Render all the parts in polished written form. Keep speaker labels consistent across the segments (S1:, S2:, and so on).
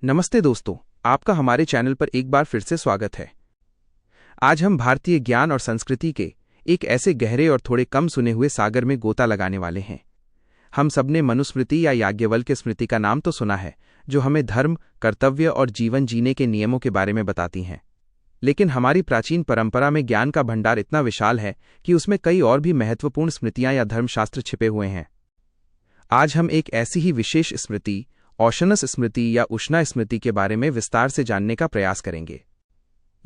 S1: नमस्ते दोस्तों, आपका हमारे चैनल पर एक बार फिर से स्वागत है। आज हम भारतीय ज्ञान और संस्कृति के एक ऐसे गहरे और थोड़े कम सुने हुए सागर में गोता लगाने वाले हैं। हम सबने मनुस्मृति या याज्ञवल्क्य स्मृति का नाम तो सुना है, जो हमें धर्म, कर्तव्य और जीवन जीने के नियमों के बारे में बताती हैं। लेकिन हमारी प्राचीन परंपरा में ज्ञान का भंडार इतना विशाल है कि उसमें कई और भी महत्वपूर्ण स्मृतियां या धर्मशास्त्र छिपे हुए हैं। आज हम एक ऐसी ही विशेष स्मृति, औशनस स्मृति या उष्णा स्मृति के बारे में विस्तार से जानने का प्रयास करेंगे।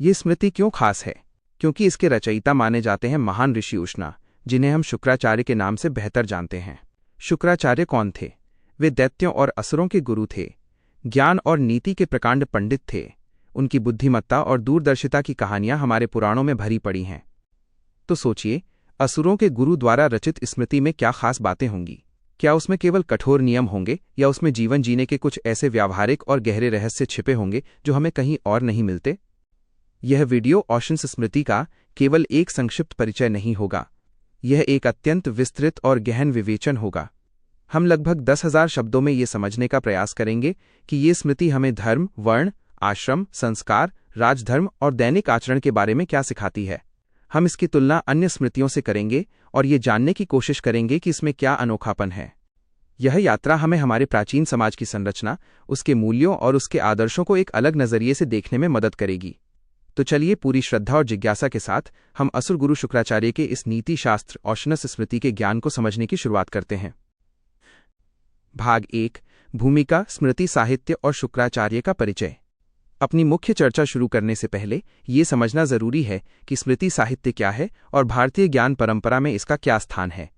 S1: ये स्मृति क्यों खास है? क्योंकि इसके रचयिता माने जाते हैं महान ऋषि उष्णा, जिन्हें हम शुक्राचार्य के नाम से बेहतर जानते हैं। शुक्राचार्य कौन थे? वे दैत्यों और असुरों के गुरु थे, ज्ञान और नीति के प्रकांड पंडित थे। उनकी बुद्धिमत्ता और दूरदर्शिता की कहानियां हमारे पुराणों में भरी पड़ी हैं। तो सोचिए, असुरों के गुरु द्वारा रचित स्मृति में क्या खास बातें होंगी? क्या उसमें केवल कठोर नियम होंगे या उसमें जीवन जीने के कुछ ऐसे व्यावहारिक और गहरे रहस्य छिपे होंगे जो हमें कहीं और नहीं मिलते? यह वीडियो औशनस स्मृति का केवल एक संक्षिप्त परिचय नहीं होगा, यह एक अत्यंत विस्तृत और गहन विवेचन होगा। हम लगभग 10,000 शब्दों में ये समझने का प्रयास करेंगे कि ये स्मृति हमें धर्म, वर्ण, आश्रम, संस्कार, राजधर्म और दैनिक आचरण के बारे में क्या सिखाती है। हम इसकी तुलना अन्य स्मृतियों से करेंगे और ये जानने की कोशिश करेंगे कि इसमें क्या अनोखापन है। यह यात्रा हमें हमारे प्राचीन समाज की संरचना, उसके मूल्यों और उसके आदर्शों को एक अलग नजरिए से देखने में मदद करेगी। तो चलिए, पूरी श्रद्धा और जिज्ञासा के साथ हम असुर गुरु शुक्राचार्य के इस नीति शास्त्र औशनस स्मृति के ज्ञान को समझने की शुरुआत करते हैं। भाग 1, भूमिका, स्मृति साहित्य और शुक्राचार्य का परिचय। अपनी मुख्य चर्चा शुरू करने से पहले ये समझना जरूरी है कि स्मृति साहित्य क्या है और भारतीय ज्ञान परंपरा में इसका क्या स्थान है।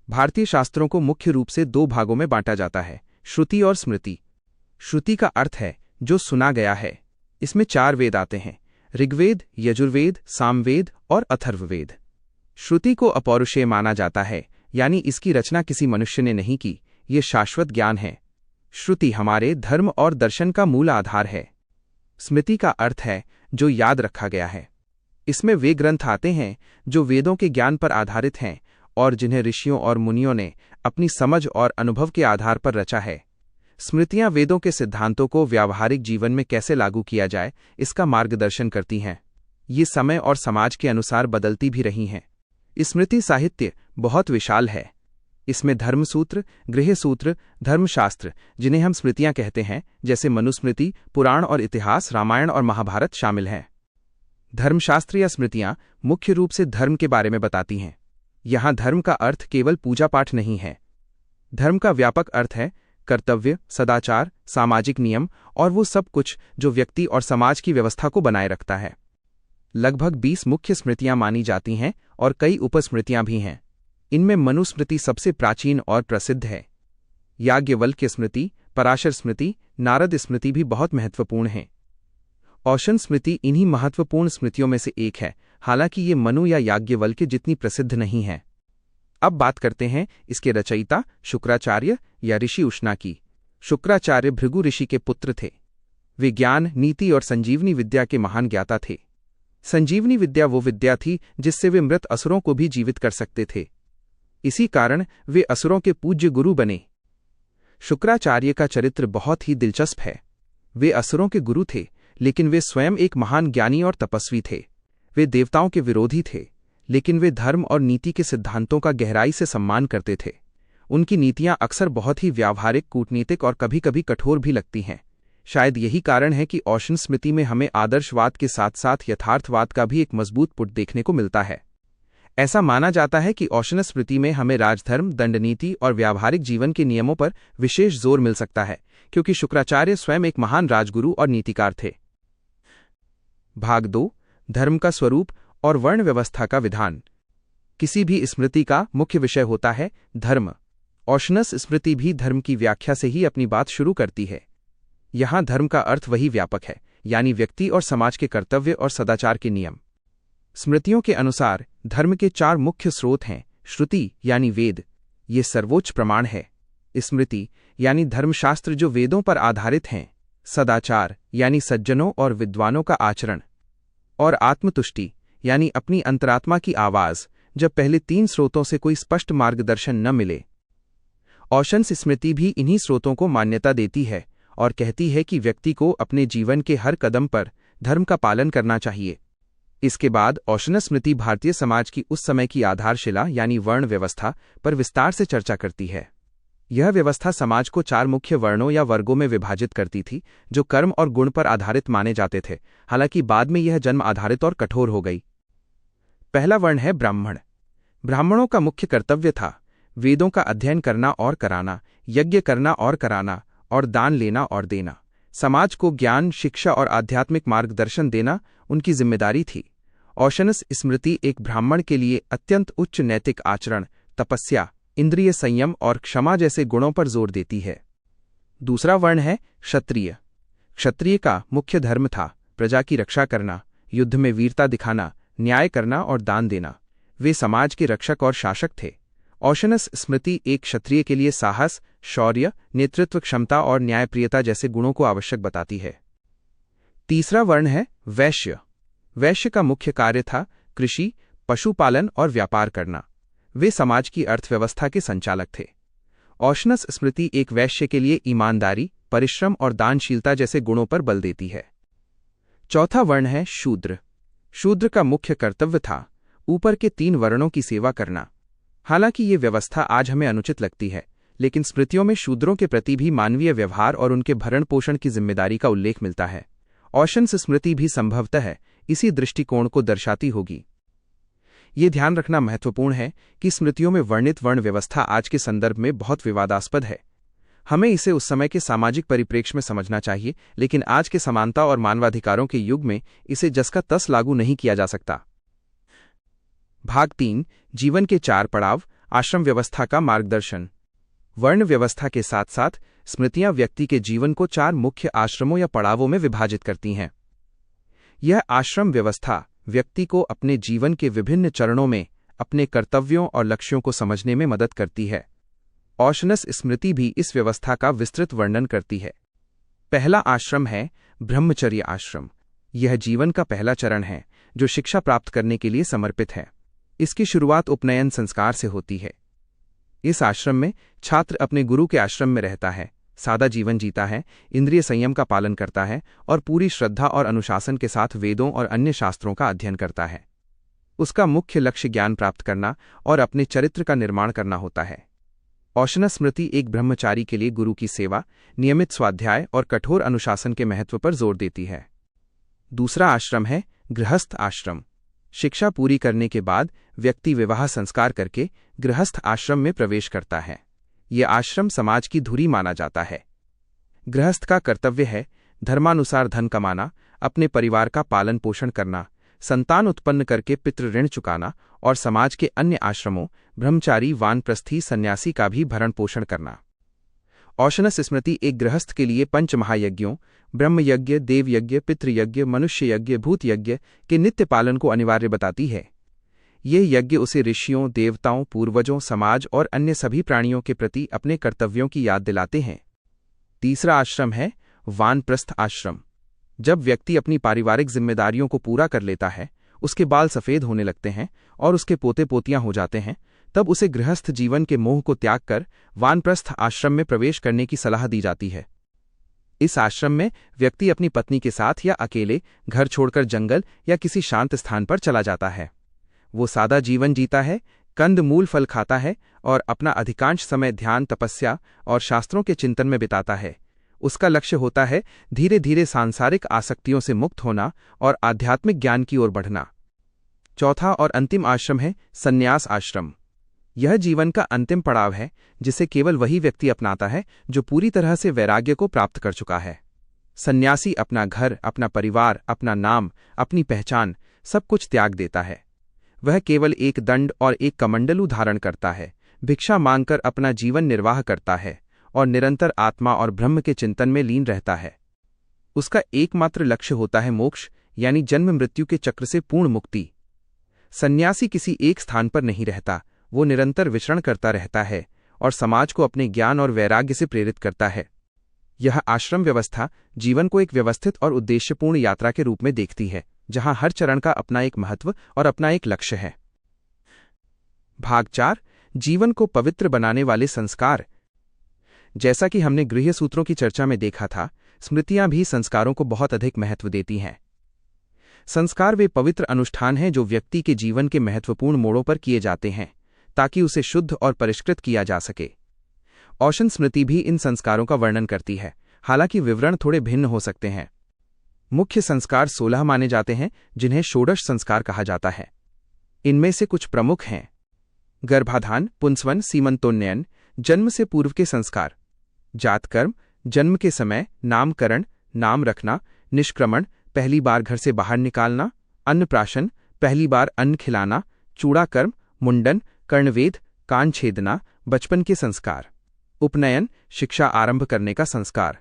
S1: भारतीय शास्त्रों को मुख्य रूप से 2 भागों में बांटा जाता है, श्रुति और स्मृति। श्रुति का अर्थ है जो सुना गया है। इसमें 4 वेद आते हैं, ऋग्वेद, यजुर्वेद, सामवेद और अथर्ववेद। श्रुति को अपौरुषेय माना जाता है, यानी इसकी रचना किसी मनुष्य ने नहीं की, ये शाश्वत ज्ञान है। श्रुति हमारे धर्म और दर्शन का मूल आधार है। स्मृति का अर्थ है जो याद रखा गया है। इसमें वे ग्रंथ आते हैं जो वेदों के ज्ञान पर आधारित हैं और जिन्हें ऋषियों और मुनियों ने अपनी समझ और अनुभव के आधार पर रचा है। स्मृतियां वेदों के सिद्धांतों को व्यावहारिक जीवन में कैसे लागू किया जाए, इसका मार्गदर्शन करती हैं। ये समय और समाज के अनुसार बदलती भी रही हैं। स्मृति साहित्य बहुत विशाल है। इसमें धर्मसूत्र, गृहसूत्र, धर्मशास्त्र, जिन्हें हम स्मृतियां कहते हैं, जैसे मनुस्मृति, पुराण और इतिहास, रामायण और महाभारत शामिल हैं। धर्मशास्त्र या स्मृतियां मुख्य रूप से धर्म के बारे में बताती हैं। यहां धर्म का अर्थ केवल पूजा पाठ नहीं है। धर्म का व्यापक अर्थ है कर्तव्य, सदाचार, सामाजिक नियम और वो सब कुछ जो व्यक्ति और समाज की व्यवस्था को बनाए रखता है। लगभग 20 मुख्य स्मृतियां मानी जाती हैं और कई उपस्मृतियां भी हैं। इनमें मनुस्मृति सबसे प्राचीन और प्रसिद्ध है। याज्ञवल्क्य स्मृति, पराशर स्मृति, नारद स्मृति भी बहुत महत्वपूर्ण हैं। औशन स्मृति इन्हीं महत्वपूर्ण स्मृतियों में से एक है, हालांकि ये मनु या याज्ञवल्क्य जितनी प्रसिद्ध नहीं है। अब बात करते हैं इसके रचयिता शुक्राचार्य या ऋषि उष्णा की। शुक्राचार्य भृगु ऋषि के पुत्र थे। वे ज्ञान, नीति और संजीवनी विद्या के महान ज्ञाता थे। संजीवनी विद्या वो विद्या थी जिससे वे मृत असुरों को भी जीवित कर सकते थे। इसी कारण वे असुरों के पूज्य गुरु बने। शुक्राचार्य का चरित्र बहुत ही दिलचस्प है। वे असुरों के गुरु थे, लेकिन वे स्वयं एक महान ज्ञानी और तपस्वी थे। वे देवताओं के विरोधी थे, लेकिन वे धर्म और नीति के सिद्धांतों का गहराई से सम्मान करते थे। उनकी नीतियां अक्सर बहुत ही व्यावहारिक, कूटनीतिक और कभी-कभी कठोर भी लगती हैं। शायद यही कारण है कि औशन स्मृति में हमें आदर्शवाद के साथ साथ यथार्थवाद का भी एक मजबूत पुट देखने को मिलता है। ऐसा माना जाता है कि औशन स्मृति में हमें राजधर्म, दंडनीति और व्यावहारिक जीवन के नियमों पर विशेष जोर मिल सकता है, क्योंकि शुक्राचार्य स्वयं एक महान राजगुरु और नीतिकार थे। भाग 2, धर्म का स्वरूप और वर्ण व्यवस्था का विधान। किसी भी स्मृति का मुख्य विषय होता है धर्म। औशनस स्मृति भी धर्म की व्याख्या से ही अपनी बात शुरू करती है। यहां धर्म का अर्थ वही व्यापक है, यानी व्यक्ति और समाज के कर्तव्य और सदाचार के नियम। स्मृतियों के अनुसार धर्म के 4 मुख्य स्रोत हैं। श्रुति यानी वेद, ये सर्वोच्च प्रमाण है। स्मृति यानी धर्मशास्त्र जो वेदों पर आधारित हैं। सदाचार यानी सज्जनों और विद्वानों का आचरण। और आत्मतुष्टि यानी अपनी अंतरात्मा की आवाज, जब पहले 3 स्रोतों से कोई स्पष्ट मार्गदर्शन न मिले। औशनस स्मृति भी इन्हीं स्रोतों को मान्यता देती है और कहती है कि व्यक्ति को अपने जीवन के हर कदम पर धर्म का पालन करना चाहिए। इसके बाद औशना स्मृति भारतीय समाज की उस समय की आधारशिला यानी वर्ण व्यवस्था पर विस्तार से चर्चा करती है। यह व्यवस्था समाज को 4 मुख्य वर्णों या वर्गों में विभाजित करती थी, जो कर्म और गुण पर आधारित माने जाते थे। हालांकि बाद में यह जन्म आधारित और कठोर हो गई। पहला वर्ण है ब्राह्मण। ब्राह्मणों का मुख्य कर्तव्य था वेदों का अध्ययन करना और कराना, यज्ञ करना और कराना, और दान लेना और देना। समाज को ज्ञान, शिक्षा और आध्यात्मिक मार्गदर्शन देना उनकी जिम्मेदारी थी। औशना स्मृति एक ब्राह्मण के लिए अत्यंत उच्च नैतिक आचरण, तपस्या, इंद्रिय संयम और क्षमा जैसे गुणों पर जोर देती है। दूसरा वर्ण है क्षत्रिय। क्षत्रिय का मुख्य धर्म था प्रजा की रक्षा करना, युद्ध में वीरता दिखाना, न्याय करना और दान देना। वे समाज के रक्षक और शासक थे। औशना स्मृति एक क्षत्रिय के लिए साहस, शौर्य, नेतृत्व क्षमता और न्यायप्रियता जैसे गुणों को आवश्यक बताती है। तीसरा वर्ण है वैश्य। वैश्य का मुख्य कार्य था कृषि, पशुपालन और व्यापार करना। वे समाज की अर्थव्यवस्था के संचालक थे। औशना स्मृति एक वैश्य के लिए ईमानदारी, परिश्रम और दानशीलता जैसे गुणों पर बल देती है। चौथा वर्ण है शूद्र। शूद्र का मुख्य कर्तव्य था ऊपर के 3 वर्णों की सेवा करना। हालांकि ये व्यवस्था आज हमें अनुचित लगती है, लेकिन स्मृतियों में शूद्रों के प्रति भी मानवीय व्यवहार और उनके भरण पोषण की जिम्मेदारी का उल्लेख मिलता है। औशना स्मृति भी संभवतः इसी दृष्टिकोण को दर्शाती होगी। ये ध्यान रखना महत्वपूर्ण है कि स्मृतियों में वर्णित वर्ण व्यवस्था आज के संदर्भ में बहुत विवादास्पद है। हमें इसे उस समय के सामाजिक परिप्रेक्ष्य में समझना चाहिए, लेकिन आज के समानता और मानवाधिकारों के युग में इसे जस का तस लागू नहीं किया जा सकता। भाग 3 जीवन के 4 पड़ाव, आश्रम व्यवस्था का मार्गदर्शन। वर्ण व्यवस्था के साथ साथ स्मृतियां व्यक्ति के जीवन को 4 मुख्य आश्रमों या पड़ावों में विभाजित करती हैं। यह आश्रम व्यवस्था व्यक्ति को अपने जीवन के विभिन्न चरणों में अपने कर्तव्यों और लक्ष्यों को समझने में मदद करती है। औशना स्मृति भी इस व्यवस्था का विस्तृत वर्णन करती है। पहला आश्रम है ब्रह्मचर्य आश्रम। यह जीवन का पहला चरण है जो शिक्षा प्राप्त करने के लिए समर्पित है। इसकी शुरुआत उपनयन संस्कार से होती है। इस आश्रम में छात्र अपने गुरु के आश्रम में रहता है, सादा जीवन जीता है, इंद्रिय संयम का पालन करता है और पूरी श्रद्धा और अनुशासन के साथ वेदों और अन्य शास्त्रों का अध्ययन करता है। उसका मुख्य लक्ष्य ज्ञान प्राप्त करना और अपने चरित्र का निर्माण करना होता है। औशना स्मृति एक ब्रह्मचारी के लिए गुरु की सेवा, नियमित स्वाध्याय और कठोर अनुशासन के महत्व पर जोर देती है। दूसरा आश्रम है गृहस्थ आश्रम। शिक्षा पूरी करने के बाद व्यक्ति विवाह संस्कार करके गृहस्थ आश्रम में प्रवेश करता है। यह आश्रम समाज की धुरी माना जाता है। गृहस्थ का कर्तव्य है धर्मानुसार धन कमाना, अपने परिवार का पालन पोषण करना, संतान उत्पन्न करके पितृ ऋण चुकाना और समाज के अन्य आश्रमों ब्रह्मचारी, वानप्रस्थी, सन्यासी का भी भरण पोषण करना। औशना स्मृति एक गृहस्थ के लिए 5 महायज्ञों ब्रह्मयज्ञ, देवयज्ञ, पितृयज्ञ, मनुष्य यज्ञ, भूत यज्ञ के नित्य पालन को अनिवार्य बताती है। ये यज्ञ उसे ऋषियों, देवताओं, पूर्वजों, समाज और अन्य सभी प्राणियों के प्रति अपने कर्तव्यों की याद दिलाते हैं। तीसरा आश्रम है वानप्रस्थ आश्रम। जब व्यक्ति अपनी पारिवारिक जिम्मेदारियों को पूरा कर लेता है, उसके बाल सफेद होने लगते हैं और उसके पोते पोतियां हो जाते हैं, तब उसे गृहस्थ जीवन के मोह को त्याग कर वानप्रस्थ आश्रम में प्रवेश करने की सलाह दी जाती है। इस आश्रम में व्यक्ति अपनी पत्नी के साथ या अकेले घर छोड़कर जंगल या किसी शांत स्थान पर चला जाता है। वो सादा जीवन जीता है, कंद मूल फल खाता है और अपना अधिकांश समय ध्यान, तपस्या और शास्त्रों के चिंतन में बिताता है। उसका लक्ष्य होता है धीरे धीरे सांसारिक आसक्तियों से मुक्त होना और आध्यात्मिक ज्ञान की ओर बढ़ना। चौथा और अंतिम आश्रम है संन्यास आश्रम। यह जीवन का अंतिम पड़ाव है जिसे केवल वही व्यक्ति अपनाता है जो पूरी तरह से वैराग्य को प्राप्त कर चुका है। सन्यासी अपना घर, अपना परिवार, अपना नाम, अपनी पहचान सब कुछ त्याग देता है। वह केवल एक दंड और एक कमंडलू धारण करता है, भिक्षा मांगकर अपना जीवन निर्वाह करता है और निरंतर आत्मा और ब्रह्म के चिंतन में लीन रहता है। उसका एकमात्र लक्ष्य होता है मोक्ष, यानी जन्म मृत्यु के चक्र से पूर्ण मुक्ति। सन्यासी किसी एक स्थान पर नहीं रहता, वो निरंतर विचरण करता रहता है और समाज को अपने ज्ञान और वैराग्य से प्रेरित करता है। यह आश्रम व्यवस्था जीवन को एक व्यवस्थित और उद्देश्यपूर्ण यात्रा के रूप में देखती है, जहां हर चरण का अपना एक महत्व और अपना एक लक्ष्य है। भाग 4 जीवन को पवित्र बनाने वाले संस्कार। जैसा कि हमने गृह्य सूत्रों की चर्चा में देखा था, स्मृतियां भी संस्कारों को बहुत अधिक महत्व देती हैं। संस्कार वे पवित्र अनुष्ठान हैं जो व्यक्ति के जीवन के महत्वपूर्ण मोड़ों पर किए जाते हैं ताकि उसे शुद्ध और परिष्कृत किया जा सके। औशन स्मृति भी इन संस्कारों का वर्णन करती है, हालांकि विवरण थोड़े भिन्न हो सकते हैं। मुख्य संस्कार 16 माने जाते हैं, जिन्हें षोडश संस्कार कहा जाता है। इनमें से कुछ प्रमुख हैं: गर्भाधान, पुंसवन, सीमंतोन्नयन, जन्म से पूर्व के संस्कार, जातकर्म, जन्म के समय, नामकरण, नाम रखना, निष्क्रमण, पहली बार घर से बाहर निकालना, अन्नप्राशन, पहली बार अन्न खिलाना, चूड़ाकर्म, मुंडन, कर्णवेद, कान छेदना, बचपन के संस्कार, उपनयन, शिक्षा आरंभ करने का संस्कार,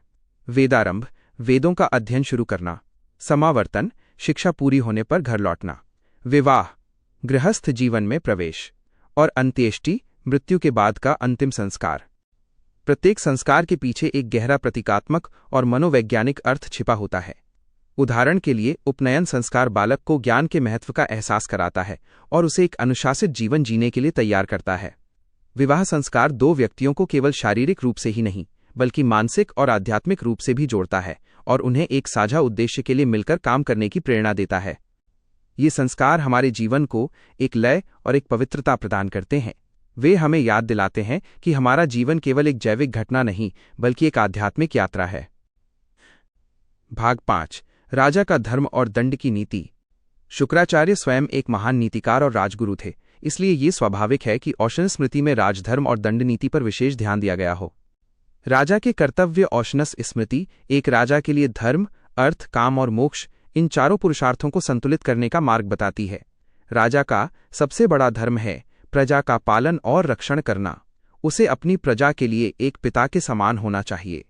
S1: वेदारंभ, वेदों का अध्ययन शुरू करना, समावर्तन, शिक्षा पूरी होने पर घर लौटना, विवाह, गृहस्थ जीवन में प्रवेश, और अंत्येष्टि, मृत्यु के बाद का अंतिम संस्कार। प्रत्येक संस्कार के पीछे एक गहरा प्रतीकात्मक और मनोवैज्ञानिक अर्थ छिपा होता है। उदाहरण के लिए, उपनयन संस्कार बालक को ज्ञान के महत्व का एहसास कराता है और उसे एक अनुशासित जीवन जीने के लिए तैयार करता है। विवाह संस्कार दो व्यक्तियों को केवल शारीरिक रूप से ही नहीं, बल्कि मानसिक और आध्यात्मिक रूप से भी जोड़ता है और उन्हें एक साझा उद्देश्य के लिए मिलकर काम करने की प्रेरणा देता है। ये संस्कार हमारे जीवन को एक लय और एक पवित्रता प्रदान करते हैं। वे हमें याद दिलाते हैं कि हमारा जीवन केवल एक जैविक घटना नहीं, बल्कि एक आध्यात्मिक यात्रा है। भाग 5, राजा का धर्म और दंड की नीति। शुक्राचार्य स्वयं एक महान नीतिकार और राजगुरु थे, इसलिए ये स्वाभाविक है कि औशन स्मृति में राजधर्म और दंड नीति पर विशेष ध्यान दिया गया हो। राजा के कर्तव्य औशनस स्मृति एक राजा के लिए धर्म, अर्थ, काम और मोक्ष, इन चारों पुरुषार्थों को संतुलित करने का मार्ग बताती है। राजा का सबसे बड़ा धर्म है प्रजा का पालन और रक्षण करना। उसे अपनी प्रजा के लिए एक पिता के समान होना चाहिए।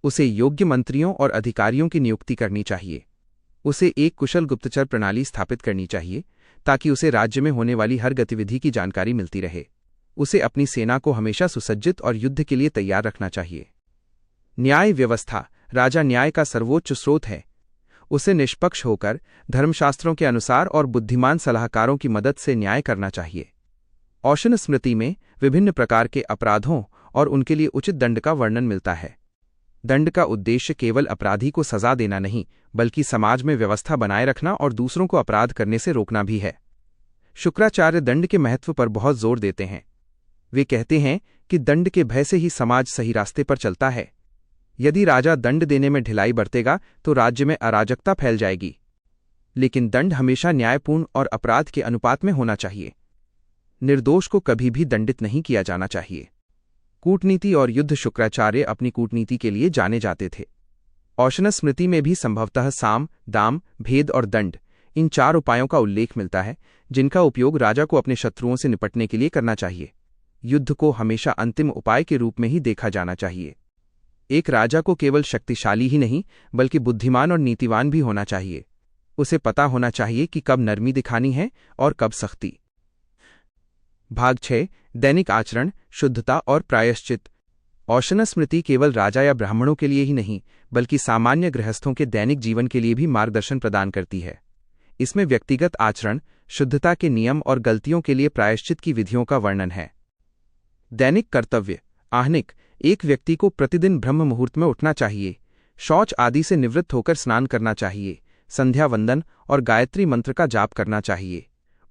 S1: उसे योग्य मंत्रियों और अधिकारियों की नियुक्ति करनी चाहिए। उसे एक कुशल गुप्तचर प्रणाली स्थापित करनी चाहिए ताकि उसे राज्य में होने वाली हर गतिविधि की जानकारी मिलती रहे। उसे अपनी सेना को हमेशा सुसज्जित और युद्ध के लिए तैयार रखना चाहिए। न्याय व्यवस्था, राजा न्याय का सर्वोच्च स्रोत है। उसे निष्पक्ष होकर धर्मशास्त्रों के अनुसार और बुद्धिमान सलाहकारों की मदद से न्याय करना चाहिए। औशन स्मृति में विभिन्न प्रकार के अपराधों और उनके लिए उचित दंड का वर्णन मिलता है। दंड का उद्देश्य केवल अपराधी को सजा देना नहीं, बल्कि समाज में व्यवस्था बनाए रखना और दूसरों को अपराध करने से रोकना भी है। शुक्राचार्य दंड के महत्व पर बहुत जोर देते हैं। वे कहते हैं कि दंड के भय से ही समाज सही रास्ते पर चलता है। यदि राजा दंड देने में ढिलाई बरतेगा तो राज्य में अराजकता फैल जाएगी। लेकिन दंड हमेशा न्यायपूर्ण और अपराध के अनुपात में होना चाहिए। निर्दोष को कभी भी दंडित नहीं किया जाना चाहिए। कूटनीति और युद्ध, शुक्राचार्य अपनी कूटनीति के लिए जाने जाते थे। औशन स्मृति में भी संभवतः साम, दाम, भेद और दंड, इन चार उपायों का उल्लेख मिलता है जिनका उपयोग राजा को अपने शत्रुओं से निपटने के लिए करना चाहिए। युद्ध को हमेशा अंतिम उपाय के रूप में ही देखा जाना चाहिए। एक राजा को केवल शक्तिशाली ही नहीं, बल्कि बुद्धिमान और नीतिवान भी होना चाहिए। उसे पता होना चाहिए कि कब नरमी दिखानी है और कब सख्ती। भाग 6, दैनिक आचरण, शुद्धता और प्रायश्चित। औशन स्मृति केवल राजा या ब्राह्मणों के लिए ही नहीं, बल्कि सामान्य गृहस्थों के दैनिक जीवन के लिए भी मार्गदर्शन प्रदान करती है। इसमें व्यक्तिगत आचरण, शुद्धता के नियम और गलतियों के लिए प्रायश्चित की विधियों का वर्णन है। दैनिक कर्तव्य, आहनिक, एक व्यक्ति को प्रतिदिन ब्रह्म मुहूर्त में उठना चाहिए, शौच आदि से निवृत्त होकर स्नान करना चाहिए, संध्या वंदन और गायत्री मंत्र का जाप करना चाहिए।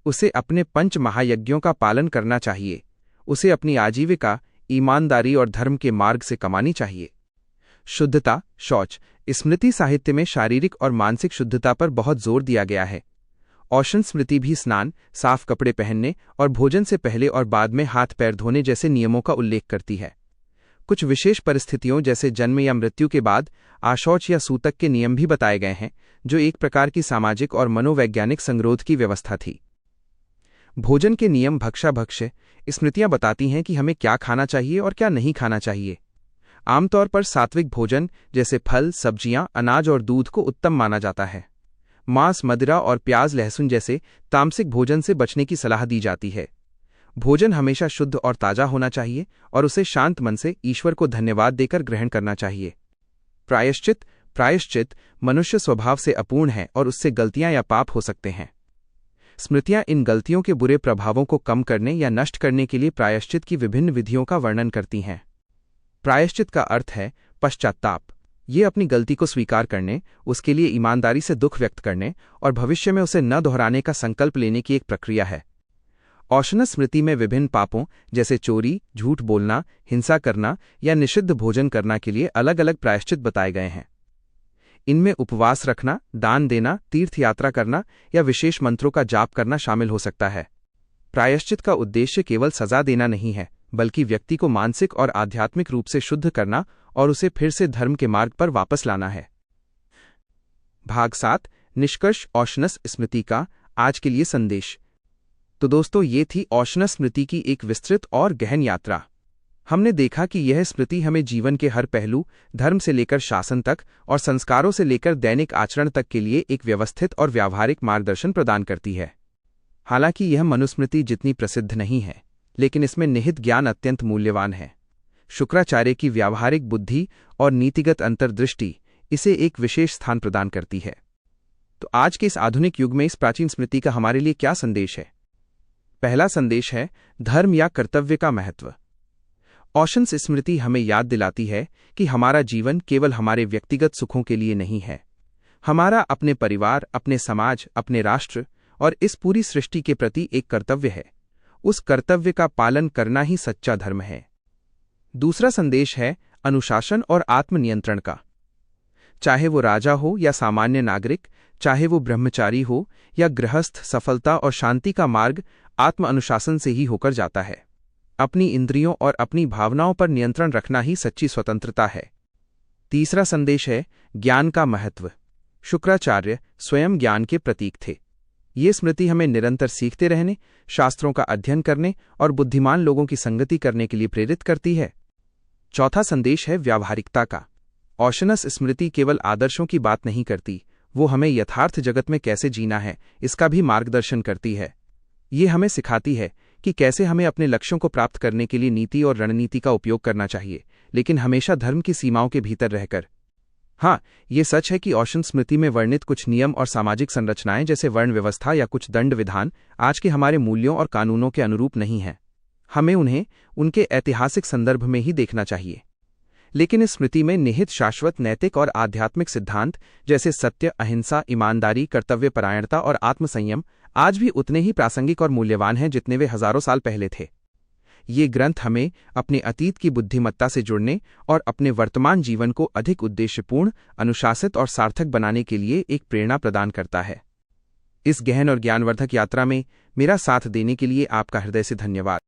S1: उसे अपने 5 महायज्ञों का पालन करना चाहिए। उसे अपनी आजीविका ईमानदारी और धर्म के मार्ग से कमानी चाहिए। शुद्धता, शौच, स्मृति साहित्य में शारीरिक और मानसिक शुद्धता पर बहुत जोर दिया गया है। औशन स्मृति भी स्नान, साफ कपड़े पहनने और भोजन से पहले और बाद में हाथ पैर धोने जैसे नियमों का उल्लेख करती है। कुछ विशेष परिस्थितियों जैसे जन्म या मृत्यु के बाद आशौच या सूतक के नियम भी बताए गए हैं, जो एक प्रकार की सामाजिक और मनोवैज्ञानिक संगरोध की व्यवस्था थी। भोजन के नियम, भक्षाभक्ष्य, स्मृतियां बताती हैं कि हमें क्या खाना चाहिए और क्या नहीं खाना चाहिए। आमतौर पर सात्विक भोजन जैसे फल, सब्जियां, अनाज और दूध को उत्तम माना जाता है। मांस, मदिरा और प्याज, लहसुन जैसे तामसिक भोजन से बचने की सलाह दी जाती है। भोजन हमेशा शुद्ध और ताजा होना चाहिए और उसे शांत मन से ईश्वर को धन्यवाद देकर ग्रहण करना चाहिए। प्रायश्चित मनुष्य स्वभाव से अपूर्ण है और उससे गलतियां या पाप हो सकते हैं। स्मृतियां इन गलतियों के बुरे प्रभावों को कम करने या नष्ट करने के लिए प्रायश्चित की विभिन्न विधियों का वर्णन करती हैं। प्रायश्चित का अर्थ है पश्चात्ताप। ये अपनी गलती को स्वीकार करने, उसके लिए ईमानदारी से दुख व्यक्त करने और भविष्य में उसे न दोहराने का संकल्प लेने की एक प्रक्रिया है। औशनस स्मृति में विभिन्न पापों जैसे चोरी, झूठ बोलना, हिंसा करना या निषिद्ध भोजन करना के लिए अलग अलग प्रायश्चित बताए गए हैं। इनमें उपवास रखना, दान देना, तीर्थ यात्रा करना या विशेष मंत्रों का जाप करना शामिल हो सकता है। प्रायश्चित का उद्देश्य केवल सजा देना नहीं है, बल्कि व्यक्ति को मानसिक और आध्यात्मिक रूप से शुद्ध करना और उसे फिर से धर्म के मार्ग पर वापस लाना है। भाग 7 निष्कर्ष औशनस स्मृति का आज के लिए संदेश। तो दोस्तों, ये थी औशनस स्मृति की एक विस्तृत और गहन यात्रा। हमने देखा कि यह स्मृति हमें जीवन के हर पहलू, धर्म से लेकर शासन तक और संस्कारों से लेकर दैनिक आचरण तक के लिए एक व्यवस्थित और व्यावहारिक मार्गदर्शन प्रदान करती है। हालांकि यह मनुस्मृति जितनी प्रसिद्ध नहीं है, लेकिन इसमें निहित ज्ञान अत्यंत मूल्यवान है। शुक्राचार्य की व्यावहारिक बुद्धि और नीतिगत अंतर्दृष्टि इसे एक विशेष स्थान प्रदान करती है। तो आज के इस आधुनिक युग में इस प्राचीन स्मृति का हमारे लिए क्या संदेश है? पहला संदेश है धर्म या कर्तव्य का महत्व। औशनस स्मृति हमें याद दिलाती है कि हमारा जीवन केवल हमारे व्यक्तिगत सुखों के लिए नहीं है। हमारा अपने परिवार, अपने समाज, अपने राष्ट्र और इस पूरी सृष्टि के प्रति एक कर्तव्य है। उस कर्तव्य का पालन करना ही सच्चा धर्म है। दूसरा संदेश है अनुशासन और आत्मनियंत्रण का। चाहे वो राजा हो या सामान्य नागरिक, चाहे वो ब्रह्मचारी हो या गृहस्थ, सफलता और शांति का मार्ग आत्म अनुशासन से ही होकर जाता है। अपनी इंद्रियों और अपनी भावनाओं पर नियंत्रण रखना ही सच्ची स्वतंत्रता है। तीसरा संदेश है ज्ञान का महत्व। शुक्राचार्य स्वयं ज्ञान के प्रतीक थे। ये स्मृति हमें निरंतर सीखते रहने, शास्त्रों का अध्ययन करने और बुद्धिमान लोगों की संगति करने के लिए प्रेरित करती है। चौथा संदेश है व्यावहारिकता का। औशनस स्मृति केवल आदर्शों की बात नहीं करती, वो हमें यथार्थ जगत में कैसे जीना है इसका भी मार्गदर्शन करती है। ये हमें सिखाती है कि कैसे हमें अपने लक्ष्यों को प्राप्त करने के लिए नीति और रणनीति का उपयोग करना चाहिए, लेकिन हमेशा धर्म की सीमाओं के भीतर रहकर। हाँ, ये सच है कि औशनस स्मृति में वर्णित कुछ नियम और सामाजिक संरचनाएं जैसे वर्ण व्यवस्था या कुछ दंड विधान आज के हमारे मूल्यों और कानूनों के अनुरूप नहीं हैं। हमें उन्हें उनके ऐतिहासिक संदर्भ में ही देखना चाहिए। लेकिन इस स्मृति में निहित शाश्वत नैतिक और आध्यात्मिक सिद्धांत जैसे सत्य, अहिंसा, ईमानदारी, कर्तव्यपरायणता और आत्मसंयम आज भी उतने ही प्रासंगिक और मूल्यवान हैं जितने वे हजारों साल पहले थे। ये ग्रंथ हमें अपने अतीत की बुद्धिमत्ता से जुड़ने और अपने वर्तमान जीवन को अधिक उद्देश्यपूर्ण, अनुशासित और सार्थक बनाने के लिए एक प्रेरणा प्रदान करता है। इस गहन और ज्ञानवर्धक यात्रा में मेरा साथ देने के लिए आपका हृदय से धन्यवाद।